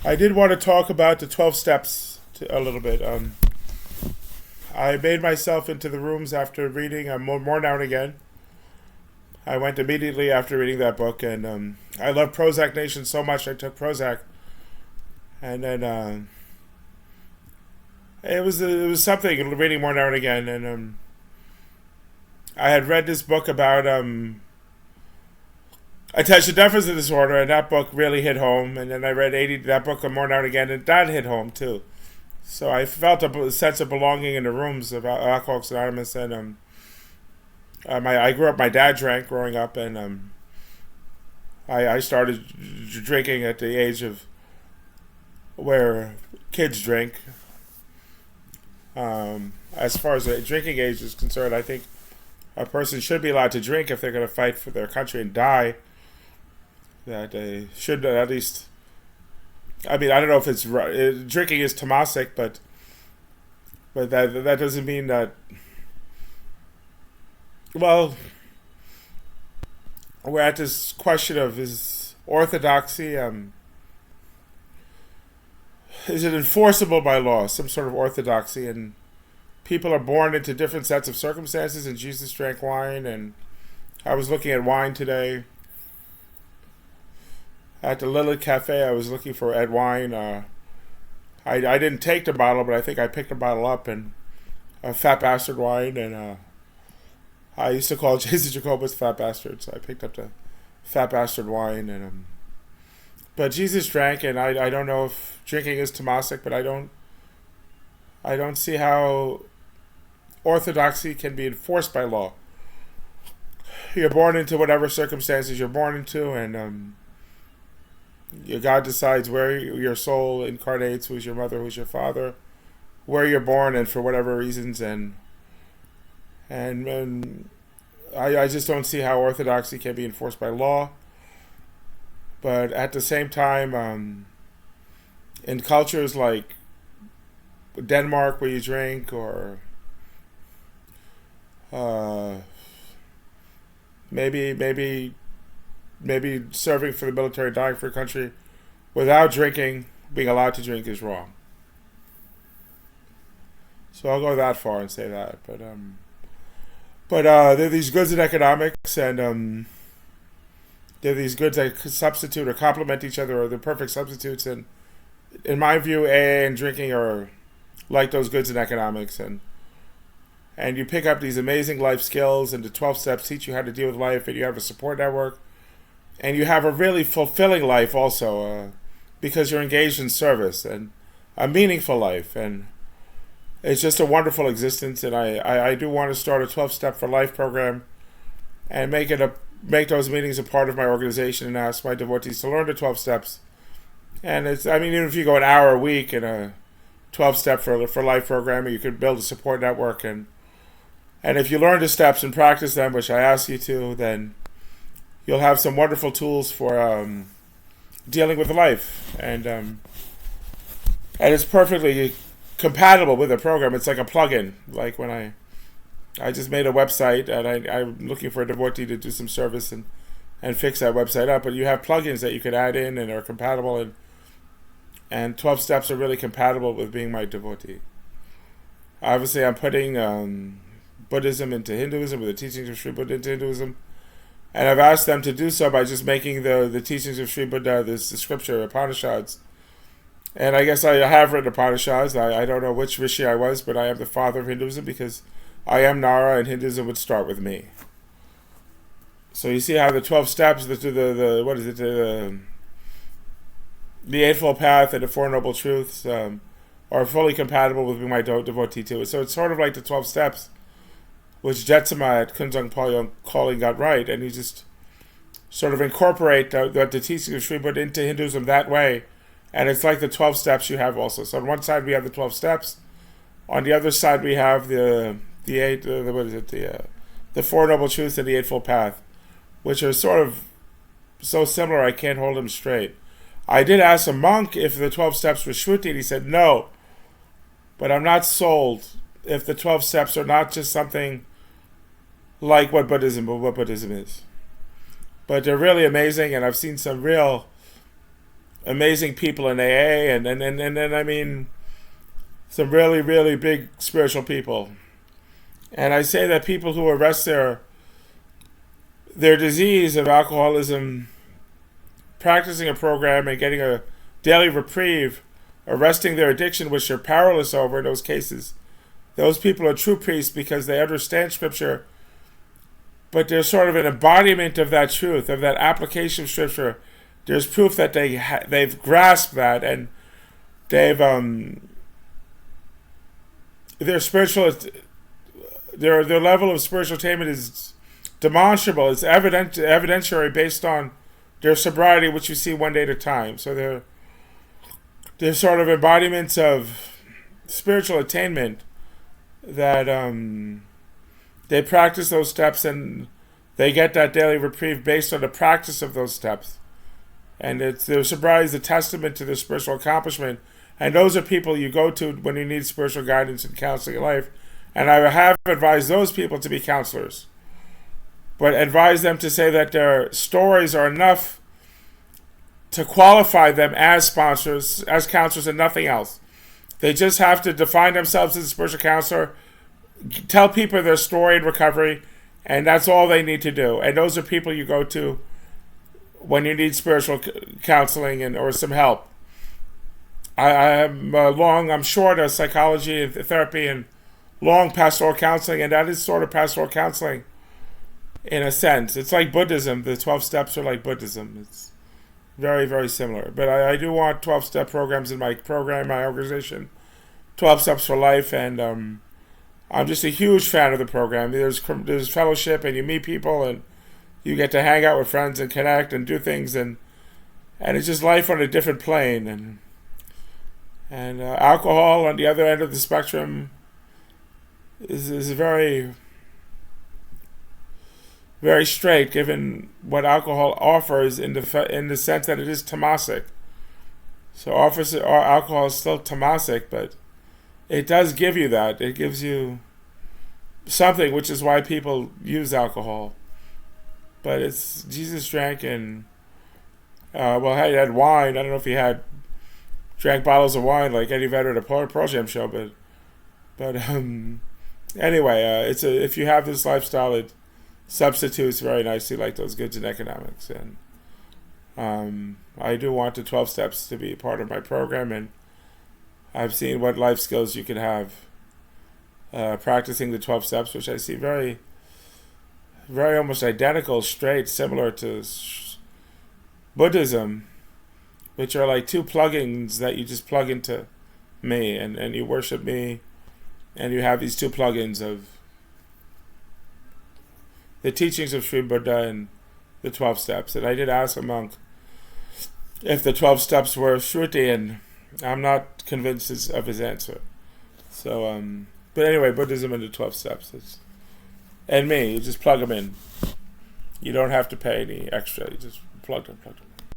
I did want to talk about the 12 steps a little bit. I made myself into the rooms after reading more Now and Again. I went immediately after reading that book, and I love Prozac Nation so much. I took Prozac, and then it was something reading more Now and Again, and I had read this book about attention deficit disorder, and that book really hit home. And then I read 80 that book More Now and Again, and that hit home too. So I felt a sense of belonging in the rooms of Alcoholics Anonymous, and I grew up. My dad drank growing up, and I started drinking at the age of where kids drink. As far as the drinking age is concerned, I think a person should be allowed to drink if they're going to fight for their country and die. That they should at least. I mean, I don't know if it's right. Drinking is tamasic, but that doesn't mean that. Well, we're at this question of is orthodoxy. Is it enforceable by law? Some sort of orthodoxy, and people are born into different sets of circumstances. And Jesus drank wine, and I was looking at wine today. At the Lilith Cafe, I was looking for Ed wine. I didn't take the bottle, but I think I picked the bottle up, and a fat bastard wine. And I used to call Jason Jacobus fat bastard, so I picked up the fat bastard wine. And but Jesus drank, and I don't know if drinking is tamasic, but I don't see how orthodoxy can be enforced by law. You're born into whatever circumstances you're born into, and your God decides where your soul incarnates, who's your mother, who's your father, where you're born, and for whatever reasons, and I just don't see how orthodoxy can be enforced by law. But at the same time, in cultures like Denmark, where you drink, or maybe serving for the military, dying for a country without drinking, being allowed to drink is wrong. So I'll go that far and say that. But there are these goods in economics, and there are these goods that substitute or complement each other, or they're perfect substitutes. And in my view, AA and drinking are like those goods in economics, and you pick up these amazing life skills, and the 12 steps teach you how to deal with life, and you have a support network. And you have a really fulfilling life also, because you're engaged in service, and a meaningful life. And it's just a wonderful existence. And I do want to start a 12-step for life program and make those meetings a part of my organization, and ask my devotees to learn the 12 steps. And even if you go an hour a week in a 12-step for life program, you could build a support network. And if you learn the steps and practice them, which I ask you to, then you'll have some wonderful tools for dealing with life, and it's perfectly compatible with the program. It's like a plug-in. Like when I just made a website, and I'm looking for a devotee to do some service and fix that website up. But you have plugins that you could add in and are compatible, and 12 steps are really compatible with being my devotee. Obviously, I'm putting Buddhism into Hinduism, with the teachings of Sri Buddha into Hinduism. And I've asked them to do so by just making the teachings of Sri Buddha, the scripture, Upanishads. And I guess I have written Upanishads. I don't know which Rishi I was, but I am the father of Hinduism, because I am Nara, and Hinduism would start with me. So you see how the 12 steps, the Eightfold Path and the Four Noble Truths are fully compatible with being my devotee too. So it's sort of like the 12 steps, which Jetsama at Kunzang Palyong calling got right, and you just sort of incorporate the teachings of Sri Buddha into Hinduism that way, and it's like the 12 steps you have also. So on one side we have the 12 steps, on the other side we have the Four Noble Truths and the Eightfold Path, which are sort of so similar I can't hold them straight. I did ask a monk if the 12 steps were Shruti, and he said no, but I'm not sold if the 12 steps are not just something like what Buddhism is. But they're really amazing, and I've seen some real amazing people in AA, and then I mean some really, really big spiritual people. And I say that people who arrest their disease of alcoholism, practicing a program and getting a daily reprieve, arresting their addiction, which they're powerless over in those cases, those people are true priests because they understand Scripture, but they're sort of an embodiment of that truth, of that application of Scripture. There's proof that they've grasped that, and they've their spiritual their level of spiritual attainment is demonstrable. It's evidentiary based on their sobriety, which you see one day at a time. So they're sort of embodiments of spiritual attainment that they practice those steps and they get that daily reprieve based on the practice of those steps. And their sobriety is a testament to their spiritual accomplishment. And those are people you go to when you need spiritual guidance and counseling in life. And I have advised those people to be counselors, but advise them to say that their stories are enough to qualify them as sponsors, as counselors, and nothing else. They just have to define themselves as a spiritual counselor, tell people their story in recovery, and that's all they need to do. And those are people you go to when you need spiritual counseling or some help. I'm short of psychology and therapy and long pastoral counseling, and that is sort of pastoral counseling in a sense. It's like Buddhism. The 12 steps are like Buddhism. It's very, very similar. But I do want 12-step programs in my program, my organization, 12 Steps for Life, and I'm just a huge fan of the program. There's fellowship, and you meet people, and you get to hang out with friends and connect and do things, and it's just life on a different plane. And alcohol on the other end of the spectrum is very, very straight, given what alcohol offers in the sense that it is tamasic. So alcohol is still tamasic, but it does give you that. It gives you something, which is why people use alcohol. But Jesus drank and he had wine. I don't know if he drank bottles of wine like Eddie Vedder at a Pearl Jam show, but anyway, if you have this lifestyle, it substitutes very nicely like those goods in economics. And I do want the 12 steps to be part of my program, and I've seen what life skills you can have practicing the 12 steps, which I see very, very almost identical, straight, similar to Buddhism, which are like two plugins that you just plug into me, and you worship me, and you have these two plugins of the teachings of Sri Buddha and the 12 steps. And I did ask a monk if the 12 steps were Shruti, and I'm not convinced of his answer. So, but anyway, Buddhism and the 12 steps. And me, you just plug them in. You don't have to pay any extra. You just plug them.